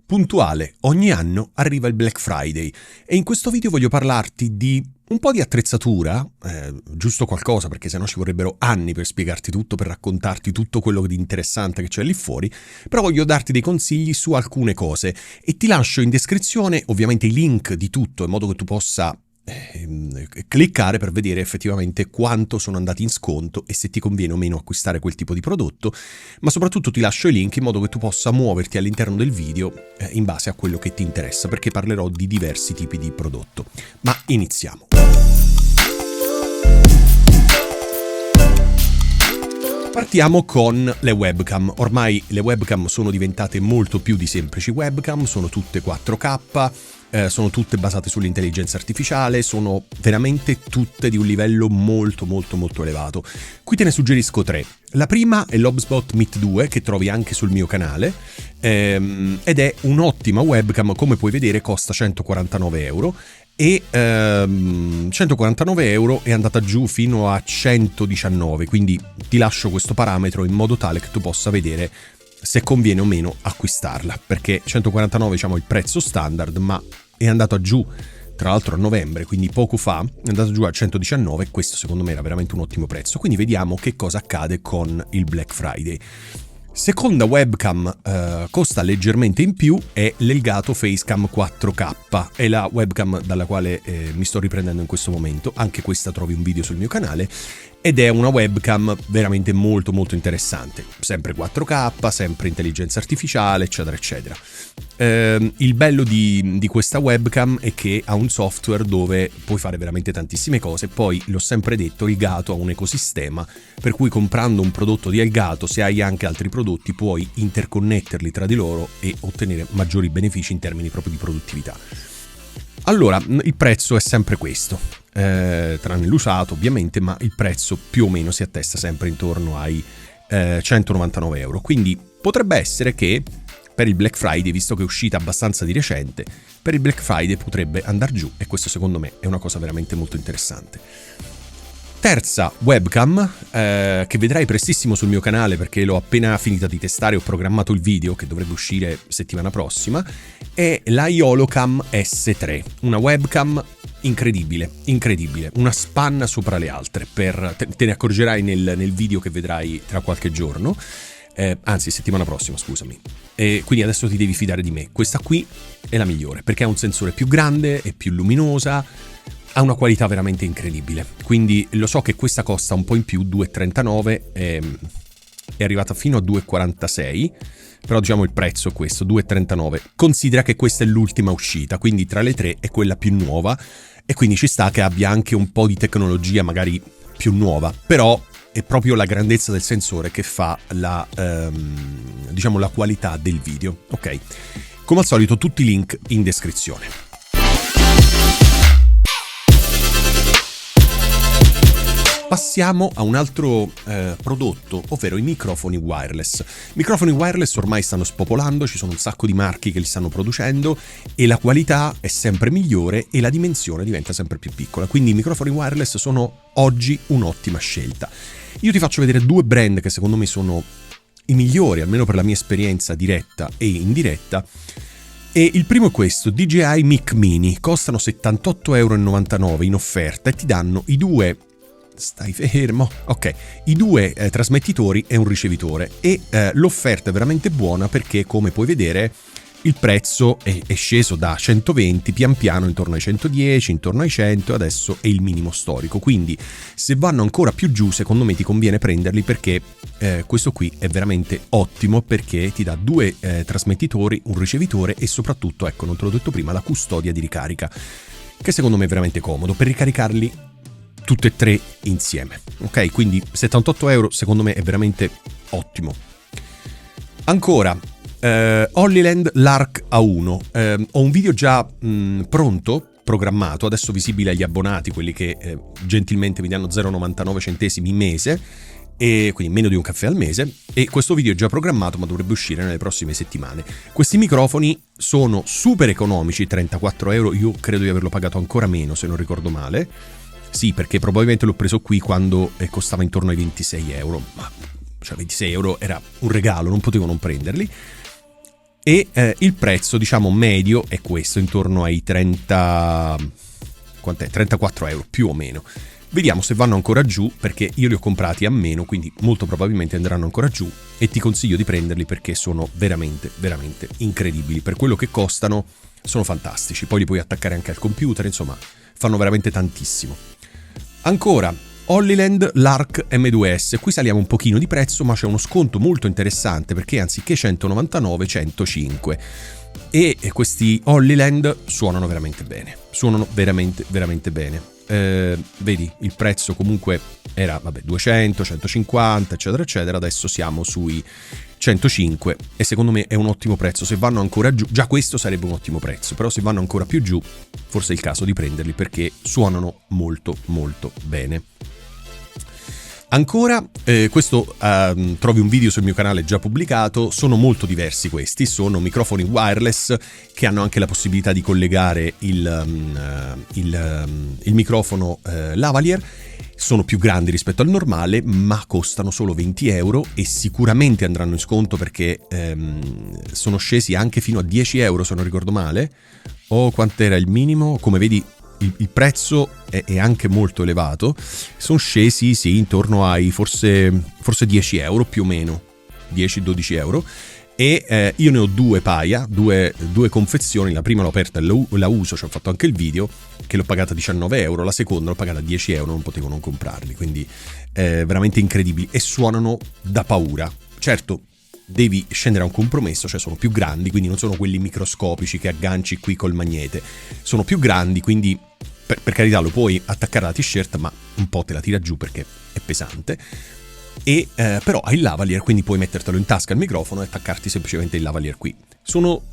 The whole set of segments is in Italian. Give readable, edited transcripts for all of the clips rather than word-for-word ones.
puntuale, ogni anno arriva il Black Friday e in questo video voglio parlarti di un po' di attrezzatura, giusto qualcosa perché sennò ci vorrebbero anni per spiegarti tutto, per raccontarti tutto quello di interessante che c'è lì fuori, però voglio darti dei consigli su alcune cose e ti lascio in descrizione ovviamente i link di tutto in modo che tu possa cliccare per vedere effettivamente quanto sono andati in sconto e se ti conviene o meno acquistare quel tipo di prodotto, ma soprattutto ti lascio i link in modo che tu possa muoverti all'interno del video in base a quello che ti interessa, perché parlerò di diversi tipi di prodotto. Ma iniziamo. Partiamo con le webcam. Ormai le webcam sono diventate molto più di semplici webcam, sono tutte 4K, sono tutte basate sull'intelligenza artificiale, sono veramente tutte di un livello molto elevato. Qui te ne suggerisco 3. La prima è l'Hobspot Meet 2 che trovi anche sul mio canale ed è un'ottima webcam, come puoi vedere costa 149 euro. E 149 euro è andata giù fino a 119, quindi ti lascio questo parametro in modo tale che tu possa vedere se conviene o meno acquistarla, perché 149 diciamo è il prezzo standard, ma è andato giù tra l'altro a novembre, quindi poco fa è andato giù a 119 e questo secondo me era veramente un ottimo prezzo. Quindi vediamo che cosa accade con il Black Friday. Seconda webcam costa leggermente in più, è l'Elgato Facecam 4K, è la webcam dalla quale mi sto riprendendo in questo momento, anche questa trovi un video sul mio canale, ed è una webcam veramente molto interessante, sempre 4K, sempre intelligenza artificiale, eccetera eccetera. Il bello di questa webcam è che ha un software dove puoi fare veramente tantissime cose. Poi l'ho sempre detto, Elgato ha un ecosistema per cui comprando un prodotto di Elgato, se hai anche altri prodotti, puoi interconnetterli tra di loro e ottenere maggiori benefici in termini proprio di produttività. Allora, il prezzo è sempre questo, tranne l'usato ovviamente, ma il prezzo più o meno si attesta sempre intorno ai 199 euro. Quindi potrebbe essere che per il Black Friday, visto che è uscita abbastanza di recente, per il Black Friday potrebbe andare giù e questo secondo me è una cosa veramente molto interessante. Terza webcam, che vedrai prestissimo sul mio canale perché l'ho appena finita di testare, ho programmato il video che dovrebbe uscire settimana prossima, è la Yolocam S3, una webcam incredibile, una spanna sopra le altre, te ne accorgerai nel video che vedrai tra qualche giorno. Anzi settimana prossima scusami, e quindi adesso ti devi fidare di me. Questa qui è la migliore perché ha un sensore più grande, è più luminosa, ha una qualità veramente incredibile, quindi lo so che questa costa un po' in più, 2,39, è arrivata fino a 2,46, però diciamo il prezzo è questo, 2,39. Considera che questa è l'ultima uscita, quindi tra le tre è quella più nuova e quindi ci sta che abbia anche un po' di tecnologia magari più nuova, però è proprio la grandezza del sensore che fa diciamo la qualità del video, ok? Come al solito tutti i link in descrizione. Passiamo a un altro prodotto, ovvero i microfoni wireless. I microfoni wireless ormai stanno spopolando, ci sono un sacco di marchi che li stanno producendo e la qualità è sempre migliore e la dimensione diventa sempre più piccola, quindi i microfoni wireless sono oggi un'ottima scelta. Io ti faccio vedere 2 brand che secondo me sono i migliori, almeno per la mia esperienza diretta e indiretta. E il primo è questo, DJI Mic Mini, costano 78,99 euro in offerta e ti danno i due... Stai fermo? Ok, i due trasmettitori e un ricevitore e l'offerta è veramente buona perché come puoi vedere il prezzo è sceso da 120 pian piano intorno ai 110, intorno ai 100 e adesso è il minimo storico, quindi se vanno ancora più giù secondo me ti conviene prenderli perché questo qui è veramente ottimo perché ti dà 2 trasmettitori, un ricevitore e soprattutto, ecco non te l'ho detto prima, la custodia di ricarica che secondo me è veramente comodo per ricaricarli tutte e 3 insieme, ok? Quindi 78 euro secondo me è veramente ottimo. Ancora Hollyland Lark A1, ho un video già pronto, programmato, adesso visibile agli abbonati, quelli che gentilmente mi danno 0,99 centesimi mese, e quindi meno di un caffè al mese, e questo video è già programmato ma dovrebbe uscire nelle prossime settimane. Questi microfoni sono super economici, 34 euro, io credo di averlo pagato ancora meno se non ricordo male. Sì, perché probabilmente l'ho preso qui quando costava intorno ai 26 euro, ma cioè 26 euro era un regalo, non potevo non prenderli. e il prezzo diciamo medio è questo, intorno ai 34 euro più o meno. Vediamo se vanno ancora giù, perché io li ho comprati a meno, quindi molto probabilmente andranno ancora giù, e ti consiglio di prenderli perché sono veramente veramente incredibili. Per quello che costano sono fantastici, poi li puoi attaccare anche al computer, insomma fanno veramente tantissimo. Ancora Hollyland Lark M2S, qui saliamo un pochino di prezzo, ma c'è uno sconto molto interessante perché anziché 199 105, e questi Hollyland suonano veramente bene, suonano veramente veramente bene. Vedi, il prezzo comunque era 200, 150 eccetera eccetera, adesso siamo sui 105 e secondo me è un ottimo prezzo. Se vanno ancora giù, già questo sarebbe un ottimo prezzo, però se vanno ancora più giù forse è il caso di prenderli perché suonano molto molto bene. Ancora, questo trovi un video sul mio canale già pubblicato, sono molto diversi questi, sono microfoni wireless che hanno anche la possibilità di collegare il microfono lavalier, sono più grandi rispetto al normale ma costano solo 20 euro e sicuramente andranno in sconto perché sono scesi anche fino a 10 euro se non ricordo male, o quant'era il minimo, come vedi. Il prezzo è anche molto elevato, sono scesi sì intorno ai forse 10 euro più o meno, 10-12 euro, e io ne ho due paia, due confezioni. La prima l'ho aperta e la uso, ci ho fatto anche il video, che l'ho pagata 19 euro, la seconda l'ho pagata 10 euro, non potevo non comprarli, quindi veramente incredibili e suonano da paura. Certo, devi scendere a un compromesso, cioè sono più grandi, quindi non sono quelli microscopici che agganci qui col magnete, sono più grandi, quindi per carità lo puoi attaccare alla t-shirt, ma un po' te la tira giù perché è pesante, e però hai il lavalier, quindi puoi mettertelo in tasca il microfono e attaccarti semplicemente il lavalier qui. Sono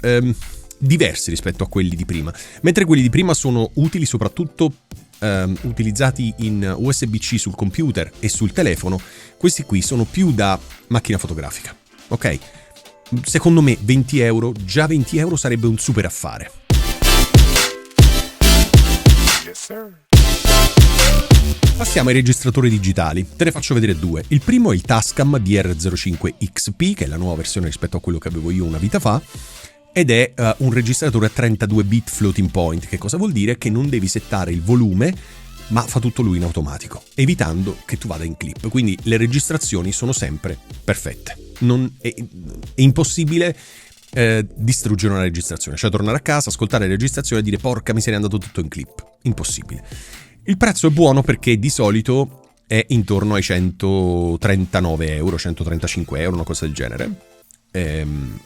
diversi rispetto a quelli di prima, mentre quelli di prima sono utili soprattutto utilizzati in USB-C sul computer e sul telefono. Questi qui sono più da macchina fotografica. Ok, secondo me 20 euro, già 20 euro sarebbe un super affare. Yes, sir. Passiamo ai registratori digitali, te ne faccio vedere due. Il primo è il Tascam DR05 XP, che è la nuova versione rispetto a quello che avevo io una vita fa, ed è un registratore a 32 bit floating point. Che cosa vuol dire? Che non devi settare il volume, ma fa tutto lui in automatico, evitando che tu vada in clip, quindi le registrazioni sono sempre perfette. È impossibile distruggere una registrazione, cioè tornare a casa, ascoltare la registrazione e dire porca miseria è andato tutto in clip, impossibile. Il prezzo è buono perché di solito è intorno ai 139 euro, 135 euro, una cosa del genere.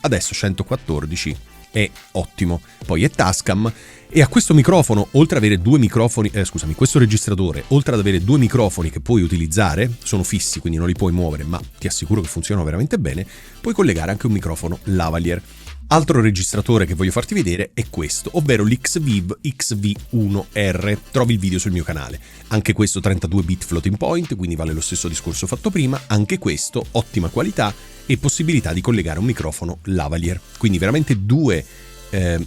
Adesso 114 è ottimo. Poi è Tascam e a questo microfono, oltre ad avere due microfoni, questo registratore, oltre ad avere due microfoni che puoi utilizzare, sono fissi quindi non li puoi muovere, ma ti assicuro che funzionano veramente bene, puoi collegare anche un microfono lavalier. Altro registratore che voglio farti vedere è questo, ovvero l'Xviv XV1R, trovi il video sul mio canale. Anche questo 32 bit floating point, quindi vale lo stesso discorso fatto prima, anche questo ottima qualità e possibilità di collegare un microfono lavalier. Quindi veramente due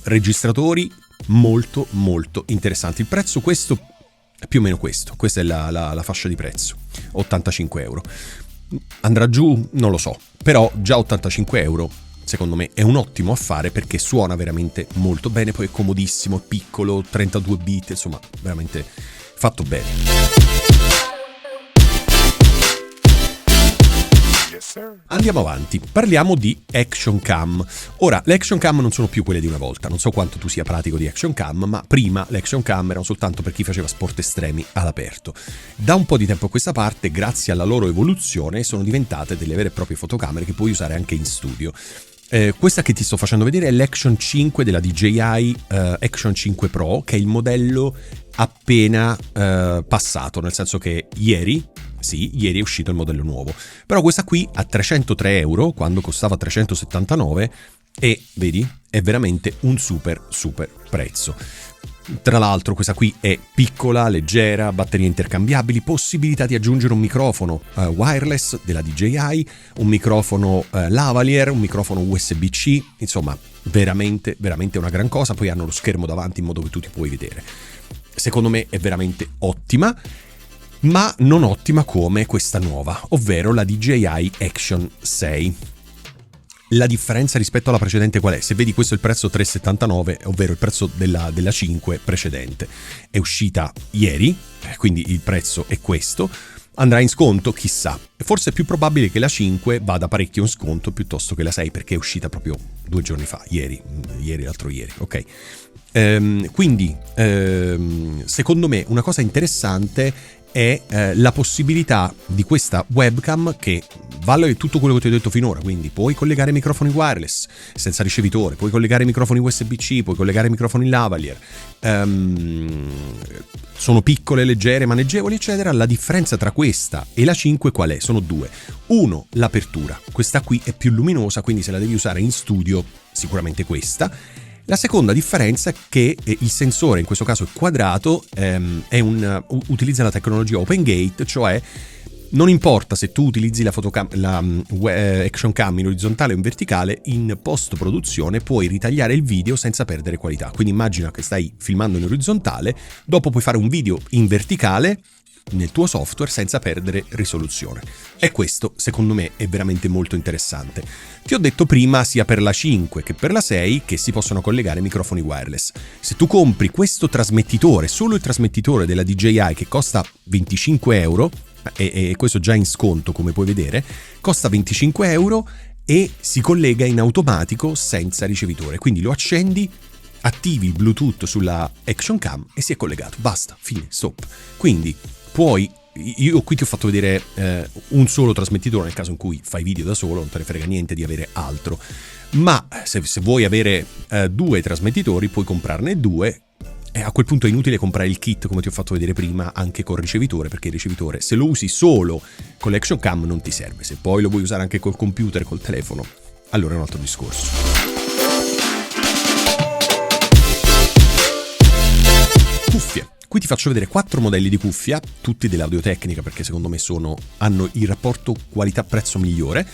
registratori molto molto interessanti. Il prezzo questo è più o meno questo, questa è la fascia di prezzo, 85 euro. Andrà giù? Non lo so, però già 85 euro secondo me è un ottimo affare perché suona veramente molto bene, poi è comodissimo, è piccolo, 32 bit, insomma veramente fatto bene. Andiamo avanti, parliamo di Action Cam. Ora, le Action Cam non sono più quelle di una volta, non so quanto tu sia pratico di Action Cam, ma prima le Action Cam erano soltanto per chi faceva sport estremi all'aperto. Da un po' di tempo a questa parte, grazie alla loro evoluzione, sono diventate delle vere e proprie fotocamere che puoi usare anche in studio. Questa che ti sto facendo vedere è l'Action 5 della DJI Action 5 Pro, che è il modello appena passato, nel senso che ieri è uscito il modello nuovo, però questa qui a 303 euro quando costava 379 e vedi è veramente un super prezzo. Tra l'altro questa qui è piccola, leggera, batterie intercambiabili, possibilità di aggiungere un microfono wireless della DJI, un microfono lavalier, un microfono USB-C, insomma veramente una gran cosa. Poi hanno lo schermo davanti in modo che tu ti puoi vedere. Secondo me è veramente ottima, ma non ottima come questa nuova, ovvero la DJI Action 6. La differenza rispetto alla precedente qual è? Se vedi, questo è il prezzo 3,79, ovvero il prezzo della 5 precedente. È uscita ieri, quindi il prezzo è questo. Andrà in sconto? Chissà. Forse è più probabile che la 5 vada parecchio in sconto piuttosto che la 6, perché è uscita proprio 2 giorni fa, ieri, l'altro ieri, ok? Quindi, secondo me, una cosa interessante è la possibilità di questa webcam che vale tutto quello che ti ho detto finora, quindi puoi collegare microfoni wireless senza ricevitore, puoi collegare microfoni USB-C, puoi collegare microfoni lavalier, sono piccole, leggere, maneggevoli, eccetera. La differenza tra questa e la 5 qual è? Sono due. Uno, l'apertura. Questa qui è più luminosa, quindi se la devi usare in studio, sicuramente questa. La seconda differenza è che il sensore, in questo caso è quadrato, utilizza la tecnologia Open Gate, cioè non importa se tu utilizzi la action cam in orizzontale o in verticale, in post produzione puoi ritagliare il video senza perdere qualità. Quindi immagina che stai filmando in orizzontale, dopo puoi fare un video in verticale nel tuo software senza perdere risoluzione. E questo secondo me è veramente molto interessante. Ti ho detto prima, sia per la 5 che per la 6, che si possono collegare microfoni wireless. Se tu compri questo trasmettitore, solo il trasmettitore della DJI, che costa 25 euro, e questo già in sconto come puoi vedere, costa 25 euro e si collega in automatico senza ricevitore. Quindi lo accendi, attivi il Bluetooth sulla action cam e si è collegato. Basta, fine, stop. Quindi io qui ti ho fatto vedere un solo trasmettitore nel caso in cui fai video da solo, non te ne frega niente di avere altro, ma se vuoi avere 2 trasmettitori puoi comprarne 2. E a quel punto è inutile comprare il kit, come ti ho fatto vedere prima, anche col ricevitore, perché il ricevitore, se lo usi solo con l'action cam, non ti serve. Se poi lo vuoi usare anche col computer, col telefono, allora è un altro discorso. Cuffie. Qui ti faccio vedere 4 modelli di cuffia, tutti dell'Audio-Tecnica, perché secondo me hanno il rapporto qualità-prezzo migliore.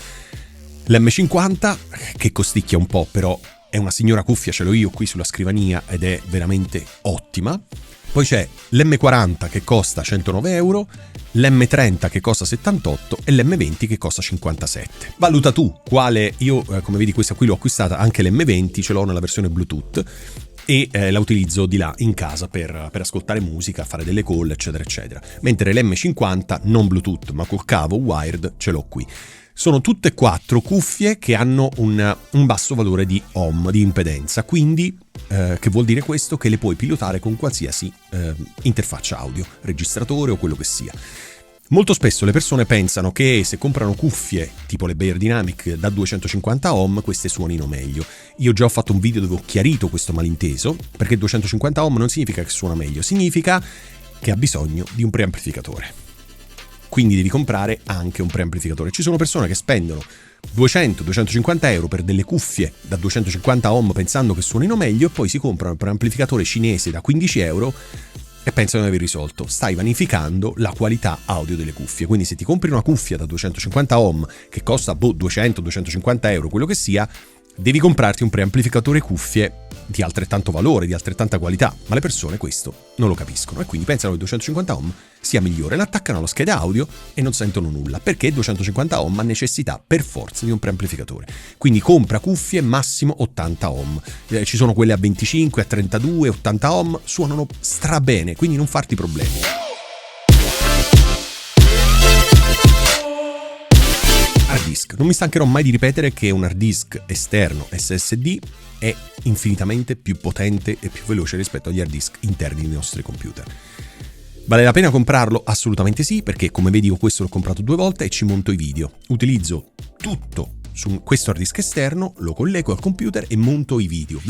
L'M50, che costicchia un po', però è una signora cuffia, ce l'ho io qui sulla scrivania ed è veramente ottima. Poi c'è l'M40 che costa 109 euro, l'M30 che costa 78 e l'M20 che costa 57. Valuta tu quale. Io, come vedi, questa qui l'ho acquistata, anche l'M20 ce l'ho nella versione Bluetooth e la utilizzo di là in casa per ascoltare musica, fare delle call, eccetera eccetera, mentre l'M50 non Bluetooth ma col cavo wired ce l'ho qui. Sono tutte e 4 cuffie che hanno un basso valore di ohm, di impedenza, quindi che vuol dire questo? Che le puoi pilotare con qualsiasi interfaccia audio, registratore o quello che sia. Molto spesso le persone pensano che se comprano cuffie tipo le Beyerdynamic da 250 ohm queste suonino meglio. Io già ho fatto un video dove ho chiarito questo malinteso, perché 250 ohm non significa che suona meglio, significa che ha bisogno di un preamplificatore. Quindi devi comprare anche un preamplificatore. Ci sono persone che spendono 200-250 euro per delle cuffie da 250 ohm pensando che suonino meglio e poi si comprano il preamplificatore cinese da 15 euro e pensano di aver risolto. Stai vanificando la qualità audio delle cuffie. Quindi se ti compri una cuffia da 250 ohm che costa 200-250 euro, quello che sia, devi comprarti un preamplificatore cuffie di altrettanto valore, di altrettanta qualità, ma le persone questo non lo capiscono e quindi pensano che 250 ohm sia migliore, l'attaccano alla scheda audio e non sentono nulla, perché 250 ohm ha necessità per forza di un preamplificatore. Quindi compra cuffie massimo 80 ohm, ci sono quelle a 25, a 32, 80 ohm, suonano strabene, quindi non farti problemi. Hard disk. Non mi stancherò mai di ripetere che un hard disk esterno SSD è infinitamente più potente e più veloce rispetto agli hard disk interni dei nostri computer. Vale la pena comprarlo? Assolutamente sì, perché come vedi io questo l'ho comprato 2 volte e ci monto i video. Utilizzo tutto su questo hard disk esterno, lo collego al computer e monto i video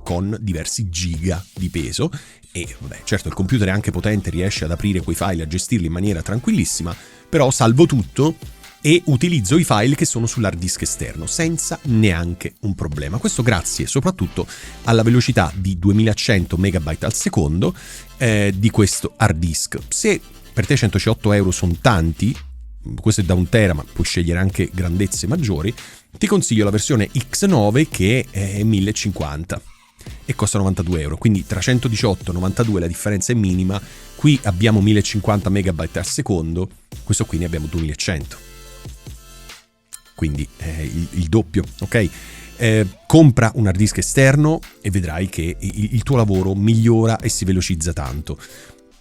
con diversi giga di peso e vabbè, certo il computer è anche potente, riesce ad aprire quei file, a gestirli in maniera tranquillissima, però salvo tutto e utilizzo i file che sono sull'hard disk esterno senza neanche un problema. Questo grazie soprattutto alla velocità di 2100 MB al secondo di questo hard disk. Se per te 108 euro sono tanti, questo è da 1 tera ma puoi scegliere anche grandezze maggiori, ti consiglio la versione X9 che è 1050 e costa 92 euro, quindi tra 118 e 92 la differenza è minima. Qui abbiamo 1050 MB al secondo, questo qui ne abbiamo 2100. quindi il doppio, ok? Compra un hard disk esterno e vedrai che il tuo lavoro migliora e si velocizza tanto.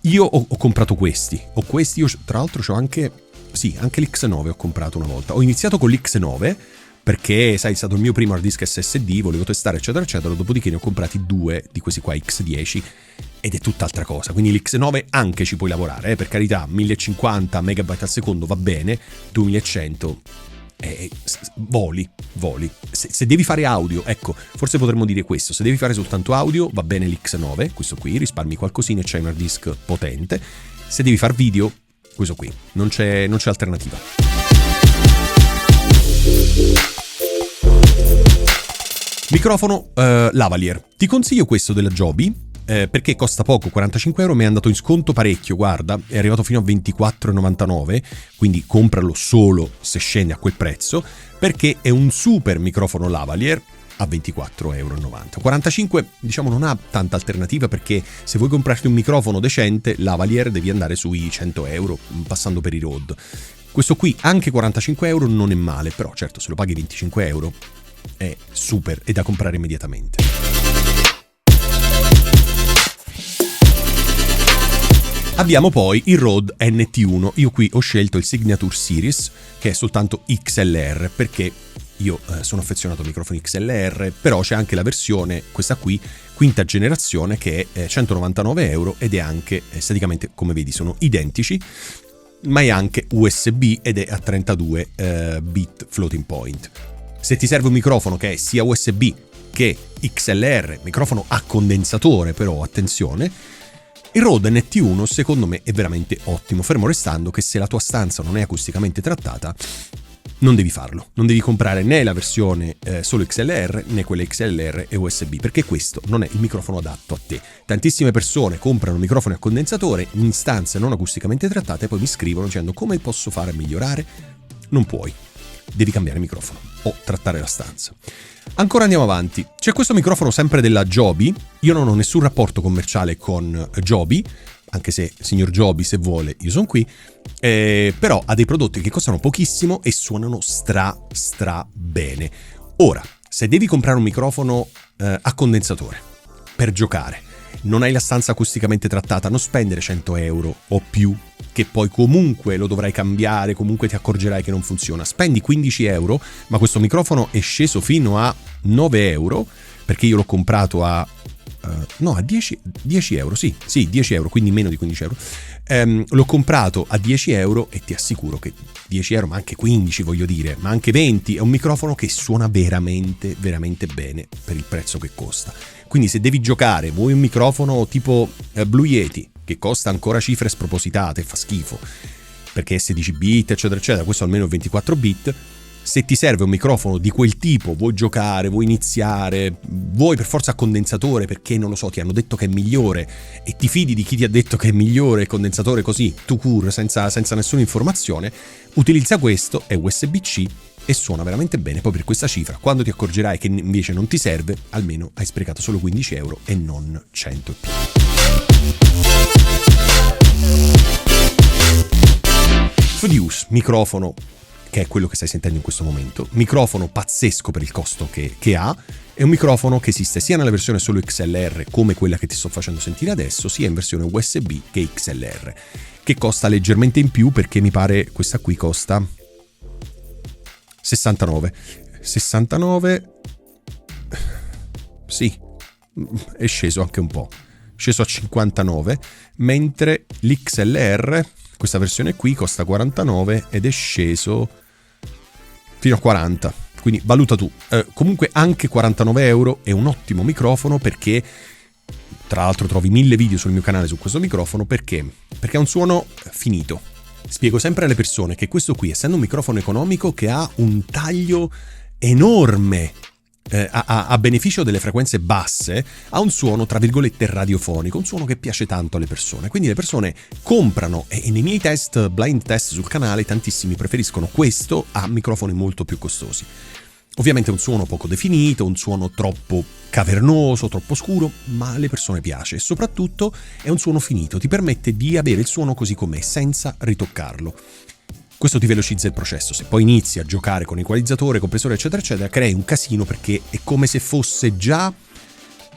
Io ho comprato questi, io tra l'altro c'ho anche l'X9 ho comprato una volta. Ho iniziato con l'X9 perché, sai, è stato il mio primo hard disk SSD, volevo testare eccetera eccetera, dopodiché ne ho comprati 2 di questi qua X10 ed è tutt'altra cosa. Quindi l'X9 anche ci puoi lavorare, per carità, 1050 megabyte al secondo va bene, 2100 voli. Se devi fare audio, ecco, forse potremmo dire questo: se devi fare soltanto audio va bene l'X9, questo qui, risparmi qualcosina e c'hai un hard disk potente. Se devi fare video, questo qui, non c'è alternativa. Microfono lavalier. Ti consiglio questo della Joby, perché costa poco, 45 euro, mi è andato in sconto parecchio, guarda, è arrivato fino a 24,99, quindi compralo solo se scende a quel prezzo, perché è un super microfono lavalier a 24,90 euro. 45, diciamo, non ha tanta alternativa, perché se vuoi comprarti un microfono decente, lavalier, devi andare sui 100 euro, passando per i Rode. Questo qui, anche 45 euro, non è male, però certo, se lo paghi 25 euro, è super, è da comprare immediatamente. Abbiamo poi il Rode NT1, io qui ho scelto il Signature Series, che è soltanto XLR, perché io sono affezionato ai microfoni XLR, però c'è anche la versione, questa qui, quinta generazione, che è 199 euro ed è anche, esteticamente, come vedi, sono identici, ma è anche USB ed è a 32 bit floating point. Se ti serve un microfono che è sia USB che XLR, microfono a condensatore però, attenzione, il Rode NT1 secondo me è veramente ottimo, fermo restando che se la tua stanza non è acusticamente trattata non devi farlo, non devi comprare né la versione solo XLR né quella XLR e USB, perché questo non è il microfono adatto a te. Tantissime persone comprano microfoni a condensatore in stanze non acusticamente trattate e poi mi scrivono dicendo: come posso fare a migliorare? Non puoi, devi cambiare microfono o trattare la stanza. Ancora andiamo avanti, c'è questo microfono sempre della Joby. Io non ho nessun rapporto commerciale con Joby, anche se, signor Joby, se vuole, io sono qui, però ha dei prodotti che costano pochissimo e suonano stra bene. Ora, se devi comprare un microfono a condensatore per giocare, non hai la stanza acusticamente trattata, non spendere 100 euro o più, che poi comunque lo dovrai cambiare, comunque ti accorgerai che non funziona. Spendi 15 euro, ma questo microfono è sceso fino a 9 euro, perché io l'ho comprato a 10 euro, sì, 10 euro, quindi meno di 15 euro. L'ho comprato a 10 euro e ti assicuro che 10 euro, ma anche 15 voglio dire, ma anche 20, è un microfono che suona veramente, veramente bene per il prezzo che costa. Quindi se devi giocare, vuoi un microfono tipo Blue Yeti, che costa ancora cifre spropositate, fa schifo, perché è 16 bit, eccetera, eccetera, questo almeno è 24 bit. Se ti serve un microfono di quel tipo, vuoi giocare, vuoi iniziare, vuoi per forza a condensatore perché, non lo so, ti hanno detto che è migliore e ti fidi di chi ti ha detto che è migliore il condensatore così, tout court, senza nessuna informazione, utilizza questo, è USB-C e suona veramente bene. Poi per questa cifra, quando ti accorgerai che invece non ti serve, almeno hai sprecato solo 15 euro e non 100 e più. Fodius, microfono che è quello che stai sentendo in questo momento, microfono pazzesco per il costo che ha, è un microfono che esiste sia nella versione solo XLR come quella che ti sto facendo sentire adesso, sia in versione USB che XLR, che costa leggermente in più, perché mi pare questa qui costa 69, sì, è sceso anche un po', sceso a 59, mentre l'XLR, questa versione qui, costa 49 ed è sceso fino a 40, quindi valuta tu. Comunque anche 49 euro è un ottimo microfono, perché tra l'altro trovi 1000 video sul mio canale su questo microfono, perché ha un suono finito. Spiego sempre alle persone che questo qui, essendo un microfono economico che ha un taglio enorme, a beneficio delle frequenze basse, ha un suono tra virgolette radiofonico, un suono che piace tanto alle persone, quindi le persone comprano, e nei miei test, blind test sul canale, tantissimi preferiscono questo a microfoni molto più costosi. Ovviamente è un suono poco definito, un suono troppo cavernoso, troppo scuro, ma alle persone piace, e soprattutto è un suono finito, ti permette di avere il suono così com'è senza ritoccarlo. Questo ti velocizza il processo. Se poi inizi a giocare con equalizzatore, compressore, eccetera, eccetera, crei un casino perché è come se fosse già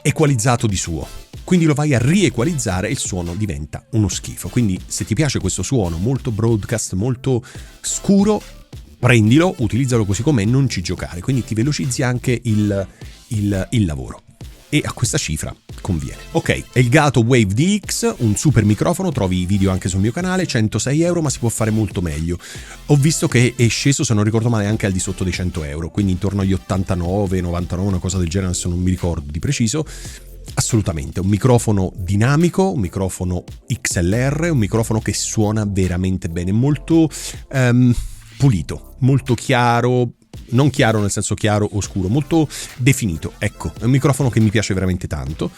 equalizzato di suo. Quindi lo vai a riequalizzare e il suono diventa uno schifo. Quindi se ti piace questo suono molto broadcast, molto scuro, prendilo, utilizzalo così com'è, non ci giocare. Quindi ti velocizzi anche il lavoro. E a questa cifra conviene. Ok, Elgato Wave DX, un super microfono, trovi i video anche sul mio canale, 106 euro, ma si può fare molto meglio. Ho visto che è sceso, se non ricordo male, anche al di sotto dei 100 euro, quindi intorno agli 89, 99, una cosa del genere, adesso non mi ricordo di preciso. Assolutamente, un microfono dinamico, un microfono XLR, un microfono che suona veramente bene, molto pulito, molto chiaro. Non chiaro nel senso chiaro o scuro, molto definito. Ecco, è un microfono che mi piace veramente tanto.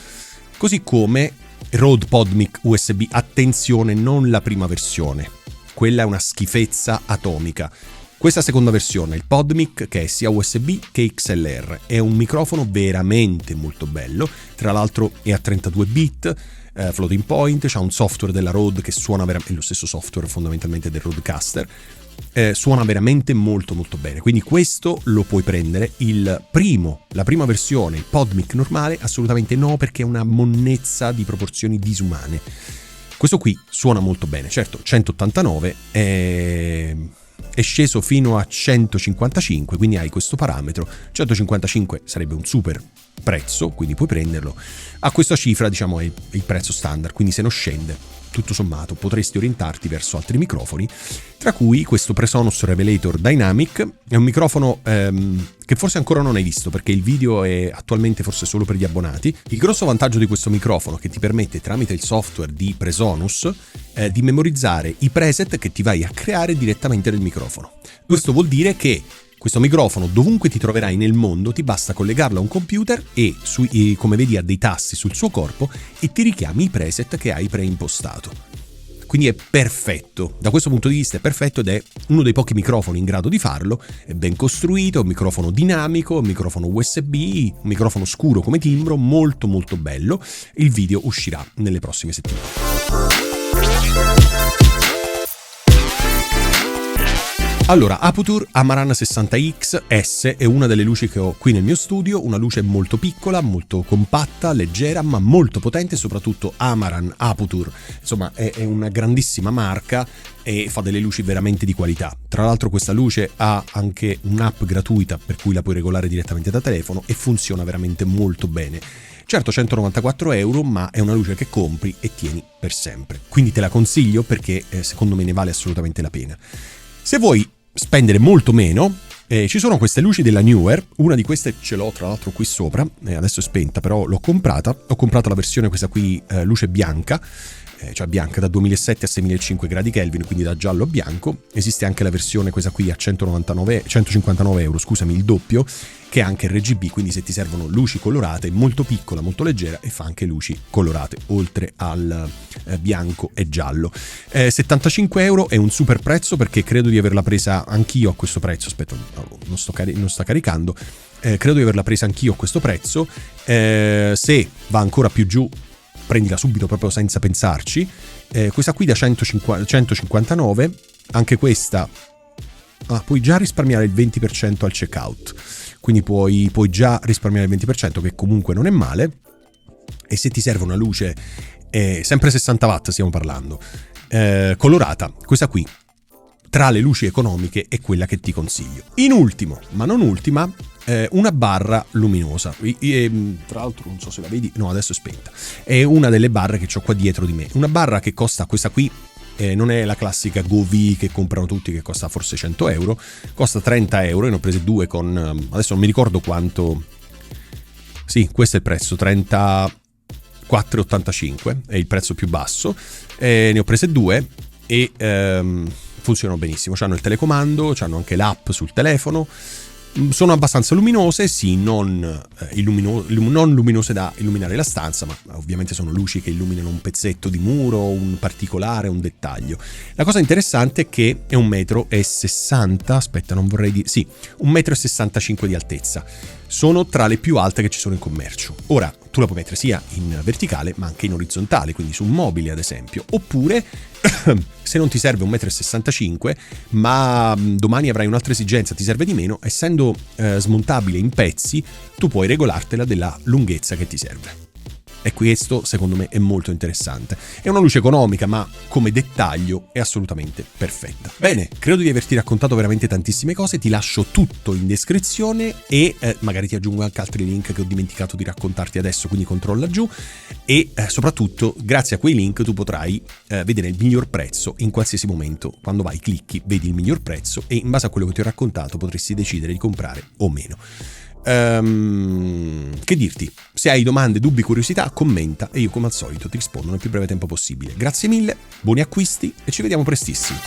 Così come Rode PodMic USB. Attenzione, non la prima versione. Quella è una schifezza atomica. Questa seconda versione, il PodMic, che è sia USB che XLR, è un microfono veramente molto bello. Tra l'altro è a 32 bit, floating point, c'ha un software della Rode che suona veramente, è lo stesso software fondamentalmente del Rodecaster. Suona veramente molto molto bene, quindi questo lo puoi prendere. La prima versione, il PodMic normale, assolutamente no, perché è una monnezza di proporzioni disumane. Questo qui suona molto bene, certo 189 è sceso fino a 155, quindi hai questo parametro. 155 sarebbe un super prezzo, quindi puoi prenderlo. A questa cifra, diciamo, è il prezzo standard, quindi se non scende, tutto sommato potresti orientarti verso altri microfoni, tra cui questo Presonus Revelator Dynamic. È un microfono che forse ancora non hai visto, perché il video è attualmente forse solo per gli abbonati. Il grosso vantaggio di questo microfono è che ti permette, tramite il software di Presonus, di memorizzare i preset che ti vai a creare direttamente nel microfono. Questo vuol dire che questo microfono, dovunque ti troverai nel mondo, ti basta collegarlo a un computer e, come vedi, ha dei tasti sul suo corpo e ti richiami i preset che hai preimpostato. Quindi è perfetto, da questo punto di vista è perfetto, ed è uno dei pochi microfoni in grado di farlo. È ben costruito, è un microfono dinamico, un microfono USB, un microfono scuro come timbro, molto molto bello. Il video uscirà nelle prossime settimane. Allora, Aputure Amaran 60X S è una delle luci che ho qui nel mio studio, una luce molto piccola, molto compatta, leggera, ma molto potente. Soprattutto Amaran Aputure, insomma, è una grandissima marca e fa delle luci veramente di qualità. Tra l'altro questa luce ha anche un'app gratuita per cui la puoi regolare direttamente da telefono e funziona veramente molto bene. Certo, 194 euro, ma è una luce che compri e tieni per sempre. Quindi te la consiglio perché secondo me ne vale assolutamente la pena. Se vuoi spendere molto meno, ci sono queste luci della Neewer. Una di queste ce l'ho tra l'altro qui sopra, adesso è spenta, però l'ho comprata. Ho comprato la versione questa qui, luce bianca, cioè bianca da 2007 a 6005 gradi Kelvin, quindi da giallo a bianco. Esiste anche la versione questa qui a 159 euro, scusami, il doppio, che è anche RGB, quindi se ti servono luci colorate, molto piccola, molto leggera, e fa anche luci colorate, oltre al bianco e giallo. 75 euro è un super prezzo, perché credo di averla presa anch'io a questo prezzo. Aspetta, non sta caricando. Credo di averla presa anch'io a questo prezzo. Se va ancora più giù, prendila subito proprio senza pensarci. Questa qui da 159, anche questa puoi già risparmiare il 20% al checkout, quindi puoi già risparmiare il 20%, che comunque non è male. E se ti serve una luce, sempre 60 watt stiamo parlando, colorata, questa qui tra le luci economiche è quella che ti consiglio. In ultimo, ma non ultima, una barra luminosa. Tra l'altro non so se la vedi, no, adesso è spenta. È una delle barre che ho qua dietro di me. Una barra che costa, questa qui, non è la classica GoV che comprano tutti, che costa forse 100 euro, costa 30 euro. Ne ho prese due con, adesso non mi ricordo quanto, sì, questo è il prezzo, 34,85 è il prezzo più basso. Ne ho prese due e funzionano benissimo. C'hanno il telecomando, c'hanno anche l'app sul telefono. Sono abbastanza luminose, sì, non luminose da illuminare la stanza, ma ovviamente sono luci che illuminano un pezzetto di muro, un particolare, un dettaglio. La cosa interessante è che è 1,60 m, aspetta, non vorrei dire, sì, 1,65 m di altezza. Sono tra le più alte che ci sono in commercio. Ora, tu la puoi mettere sia in verticale ma anche in orizzontale, quindi su un mobile ad esempio, oppure se non ti serve 1,65 m ma domani avrai un'altra esigenza, ti serve di meno, essendo smontabile in pezzi, tu puoi regolartela della lunghezza che ti serve. E questo secondo me è molto interessante. È una luce economica, ma come dettaglio è assolutamente perfetta. Bene, credo di averti raccontato veramente tantissime cose, ti lascio tutto in descrizione e magari ti aggiungo anche altri link che ho dimenticato di raccontarti adesso, quindi controlla giù e soprattutto grazie a quei link tu potrai vedere il miglior prezzo in qualsiasi momento. Quando vai, clicchi, vedi il miglior prezzo e in base a quello che ti ho raccontato potresti decidere di comprare o meno. Che dirti? Se hai domande, dubbi, curiosità, commenta e io come al solito ti rispondo nel più breve tempo possibile. Grazie mille, buoni acquisti e ci vediamo prestissimo.